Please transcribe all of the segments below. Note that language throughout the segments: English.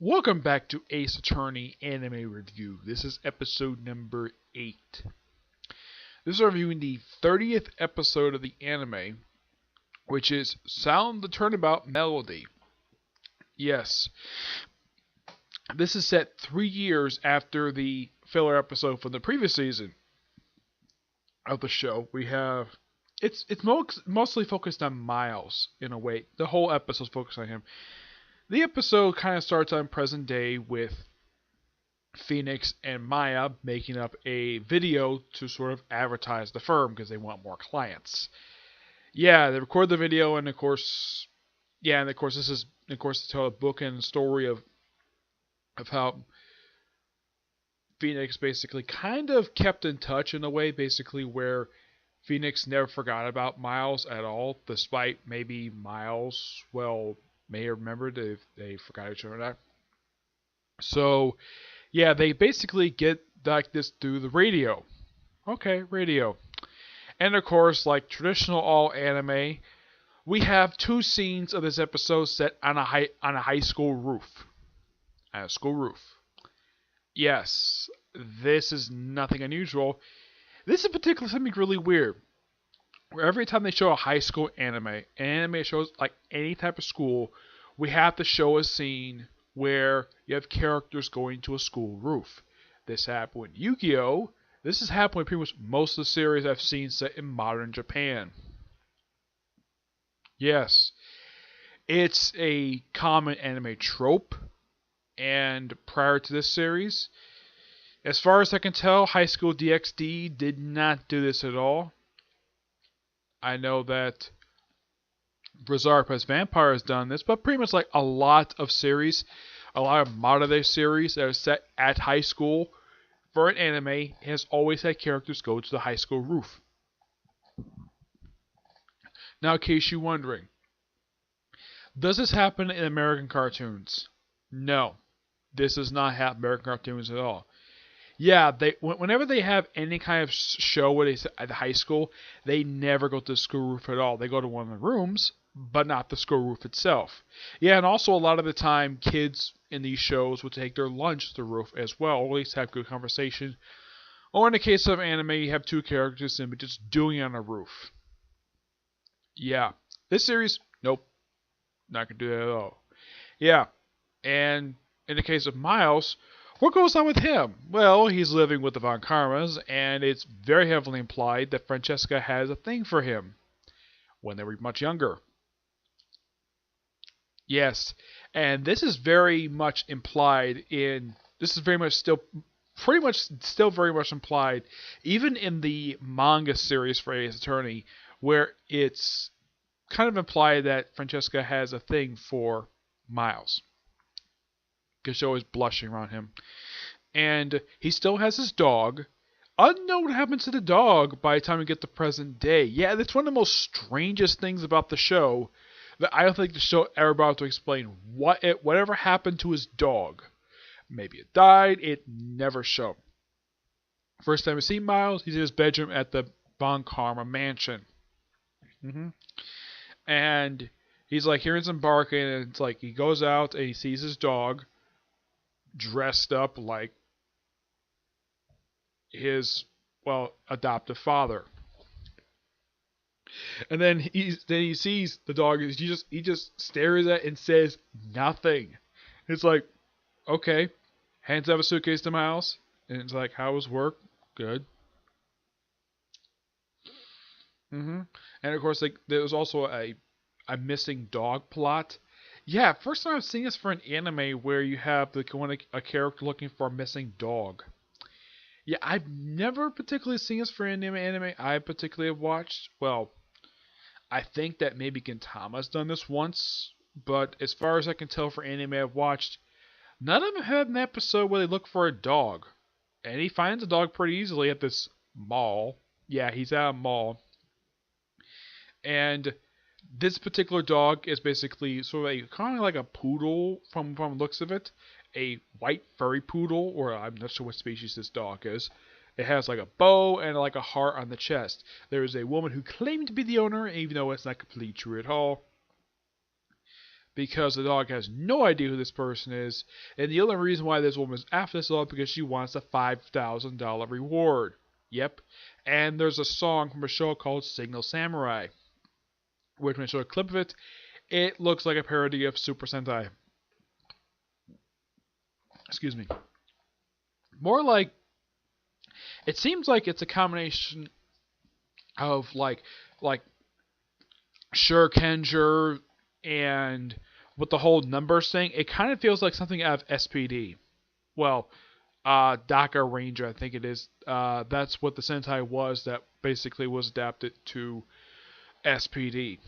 Welcome back to Ace Attorney Anime Review. This is episode number 8. This is reviewing the 30th episode of the anime, which is Sound the Turnabout Melody. Yes, this is set 3 years after the filler episode from the previous season of the show. It's mostly focused on Miles in a way. The whole episode's focused on him. The episode kind of starts on present day with Phoenix and Maya making up a video to sort of advertise the firm because they want more clients. Yeah, they record the video, and of course, this is to tell a book and story of how Phoenix basically kind of kept in touch in a way, basically where Phoenix never forgot about Miles at all, despite maybe Miles, may have remembered if they forgot each other or not. So, yeah, they basically get like this through the radio. Okay, radio. And of course, like traditional all anime, we have 2 scenes of this episode set on a high school roof. On a school roof. Yes, this is nothing unusual. This is particularly something really weird. Where every time they show a high school anime shows like any type of school, we have to show a scene where you have characters going to a school roof. This happened with Yu-Gi-Oh! This has happened with pretty much most of the series I've seen set in modern Japan. Yes, it's a common anime trope, and prior to this series, as far as I can tell, High School DxD did not do this at all. I know that Berserk Plus Vampire has done this, but pretty much like a lot of modern day series that are set at high school for an anime has always had characters go to the high school roof. Now, in case you're wondering, does this happen in American cartoons? No, this does not happen in American cartoons at all. Yeah, whenever they have any kind of show where they at the high school, they never go to the school roof at all. They go to one of the rooms, but not the school roof itself. Yeah, and also a lot of the time, kids in these shows would take their lunch to the roof as well, or at least have good conversation. Or in the case of anime, you have 2 characters simply just doing it on a roof. Yeah, this series, nope, not gonna do that at all. Yeah, and in the case of Miles, what goes on with him? Well, he's living with the Von Karmas, and it's very heavily implied that Francesca has a thing for him when they were much younger. Yes, and this is very much implied in. This is very much still, pretty much still very much implied, even in the manga series for Ace Attorney, where it's kind of implied that Francesca has a thing for Miles. Because she's always blushing around him. And he still has his dog. Unknown what happens to the dog by the time we get to present day. Yeah, that's one of the most strangest things about the show. That I don't think the show ever bothered to explain whatever happened to his dog. Maybe it died, it never showed. First time we see Miles, he's in his bedroom at the Von Karma mansion. And he's like hearing some barking, and it's like he goes out and he sees his dog dressed up like his adoptive father. And then he sees the dog, and he just stares at it and says nothing. It's like, okay, hands out a suitcase to Miles, and it's like, how was work? Good. And of course, like there was also a missing dog plot. Yeah, first time I've seen this for an anime where you have a character looking for a missing dog. Yeah, I've never particularly seen this for an anime I particularly have watched. Well, I think that maybe Gintama's done this once, but as far as I can tell for anime I've watched, none of them had an episode where they look for a dog. And he finds a dog pretty easily at this mall. Yeah, he's at a mall. And this particular dog is basically sort of kind of like a poodle from the looks of it. A white furry poodle, or I'm not sure what species this dog is. It has like a bow and like a heart on the chest. There is a woman who claimed to be the owner, even though it's not completely true at all. because the dog has no idea who this person is, and the only reason why this woman is after this dog is because she wants a $5,000 reward. Yep. And there's a song from a show called Signal Samurai, which when I show a clip of it, it looks like a parody of Super Sentai. Excuse me. More like, it seems like it's a combination of like Shurikenja and with the whole numbers thing. It kind of feels like something out of SPD. Well, Daka Ranger, I think it is. That's what the Sentai was that basically was adapted to SPD.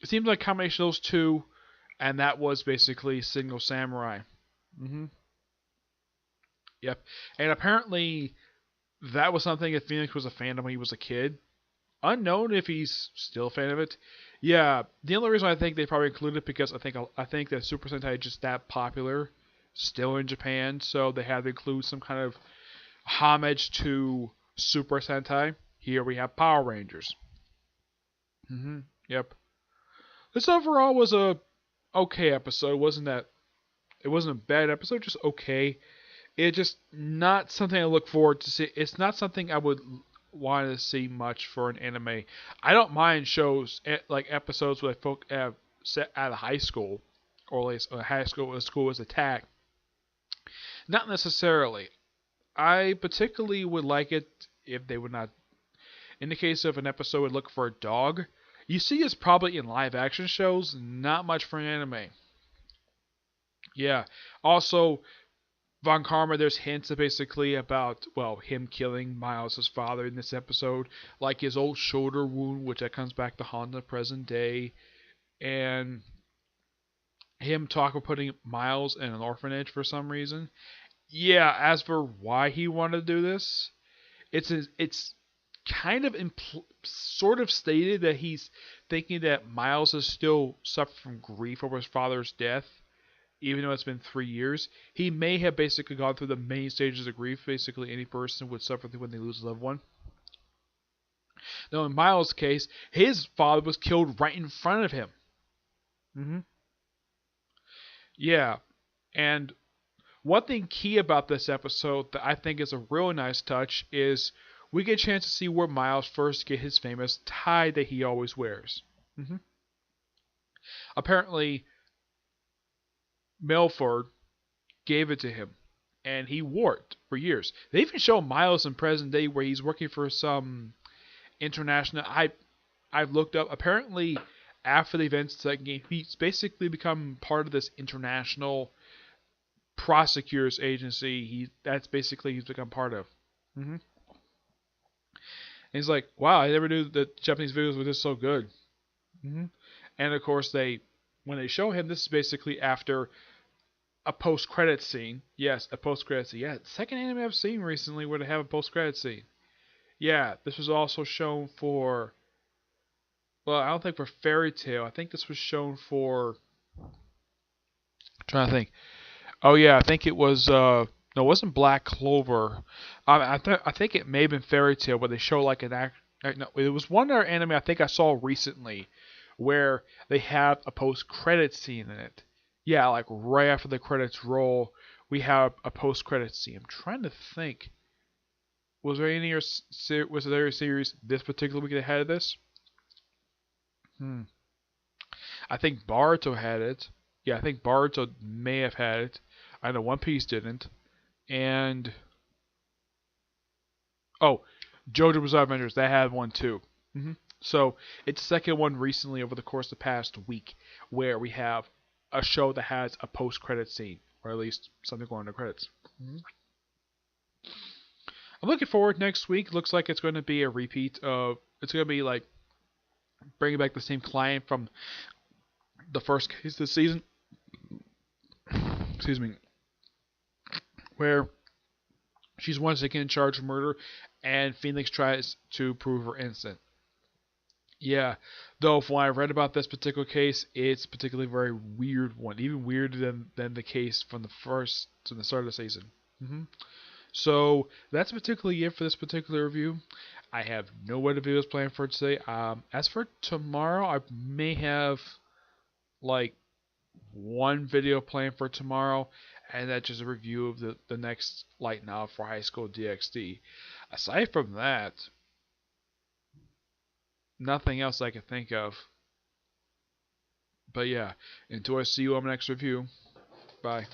It seems like a combination of those two, and that was basically Signal Samurai. Mm-hmm. Yep. And apparently, that was something that Phoenix was a fan of when he was a kid. Unknown if he's still a fan of it. Yeah, the only reason I think they probably included it because I think that Super Sentai is just that popular still in Japan, so they had to include some kind of homage to Super Sentai. Here we have Power Rangers. Yep. This overall was a okay episode. It wasn't a bad episode, just okay. It's just not something I look forward to see. It's not something I would want to see much for an anime. I don't mind shows like episodes where folk have set out of high school, or at least high school, school was attacked. Not necessarily. I particularly would like it if they would not. In the case of an episode would look for a dog, you see it's probably in live action shows, not much for an anime. Yeah. Also, Von Karma, there's hints basically about, well, him killing Miles' father in this episode, like his old shoulder wound, which that comes back to haunt the present day, and him talk about putting Miles in an orphanage for some reason. Yeah, as for why he wanted to do this, it's kind of sort of stated that he's thinking that Miles is still suffering from grief over his father's death, even though it's been 3 years. He may have basically gone through the main stages of grief basically any person would suffer through when they lose a loved one. Now, in Miles' case, his father was killed right in front of him. Yeah, and one thing key about this episode that I think is a real nice touch is we get a chance to see where Miles first get his famous tie that he always wears. Apparently, Melford gave it to him, and he wore it for years. They even show Miles in present day where he's working for some international. I've looked up. Apparently, after the events of the second game, he's basically become part of this international prosecutors agency. That's basically he's become part of. And he's like, wow, I never knew that Japanese videos were just so good. And of course, when they show him, this is basically after a post-credit scene. Yes, a post-credit scene. Yeah, second anime I've seen recently where they have a post-credit scene. Yeah, this was also shown for. Well, I don't think for Fairy Tail. I think this was shown for. I'm trying to think. Oh yeah, I think it was. No, it wasn't Black Clover. I think it may have been Fairy Tail, where they show like an act. No, it was one other anime I think I saw recently, where they have a post-credit scene in it. Yeah, like right after the credits roll, we have a post-credit scene. I'm trying to think. Was there any was there a series this particular week that had this? I think Boruto had it. Yeah, I think Boruto may have had it. I know One Piece didn't. And JoJo Bizarre Adventures, that had one too. So it's the second one recently over the course of the past week where we have a show that has a post-credit scene, or at least something going on in the credits. I'm looking forward next week. Looks like it's going to be a repeat of. It's going to be like bringing back the same client from the first case this season. Excuse me. Where she's once again charged with murder, and Phoenix tries to prove her innocent. Yeah, though from what I read about this particular case, it's particularly very weird one, even weirder than the case from the start of the season. So that's particularly it for this particular review. I have no other videos planned for today. As for tomorrow, I may have like one video planned for tomorrow, and that's just a review of the next light novel for High School DxD. Aside from that, nothing else I can think of. But yeah, until I see you on the next review. Bye.